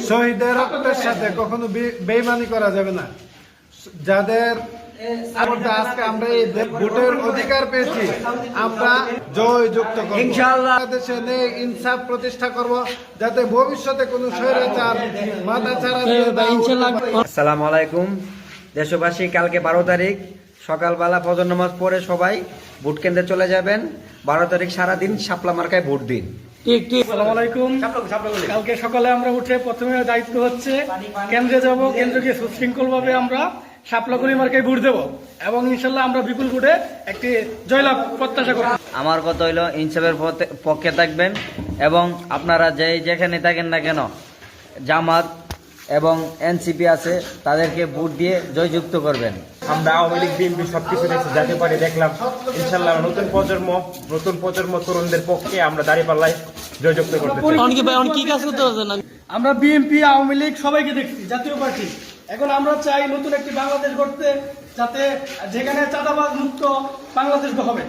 শহীদের রক্তের সাথে কখনো বেইমানি করা যাবে না। যাদের আজকে আমরা এই ভোটের অধিকার পেয়েছি, আমরা জয় যুক্ত করব ইনশাআল্লাহ। দেশে নেই ইনসাফ প্রতিষ্ঠা করব, যাতে ভবিষ্যতে কোনো স্বৈরাচার মাথা ছাড়া। আসসালামু আলাইকুম দেশবাসী, কালকে 12 তারিখ সকালবেলা ফজর নামাজ পড়ে সবাই ভোট কেন্দ্রে চলে যাবেন। 12 তারিখ সারাদিন শাপলা মার্কায় ভোট দিন। আসসালামু আলাইকুম। কালকে সকালে আমরা উঠে প্রথমে দায়িত্ব হচ্ছে কেন্দ্রে যাব, কেন্দ্রে গিয়ে সুশৃঙ্খল ভাবে আমরা শাপলাগুলি মার্কায় ভোট দেব এবং ইনশাল্লাহ আমরা বিপুল ভোটে একটি জয়লাভ প্রত্যাশা করি। আমার কথা হইল ইনসাফের পক্ষে থাকবেন এবং আপনারা যেখানে থাকেন না কেন, জামাত এবং এনসিপি আছে, তাদেরকে ভোট দিয়ে জয়যুক্ত করবেন। আমরা আওয়ামী লীগ বিএনপি সবকিছু দেখছি, জাতীয় পার্টি দেখলাম। ইনশাল্লাহ নতুন প্রজন্ম তরুণদের পক্ষে আমরা দাঁড়িপাল্লায় জয়যুক্ত করতে চাই। আমরা বিএনপি আওয়ামী লীগ সবাইকে দেখছি, জাতীয় পার্টি। এখন আমরা চাই নতুন একটি বাংলাদেশ গড়তে, যাতে যেখানে চাঁদাবাজ মুক্ত বাংলাদেশ হবে।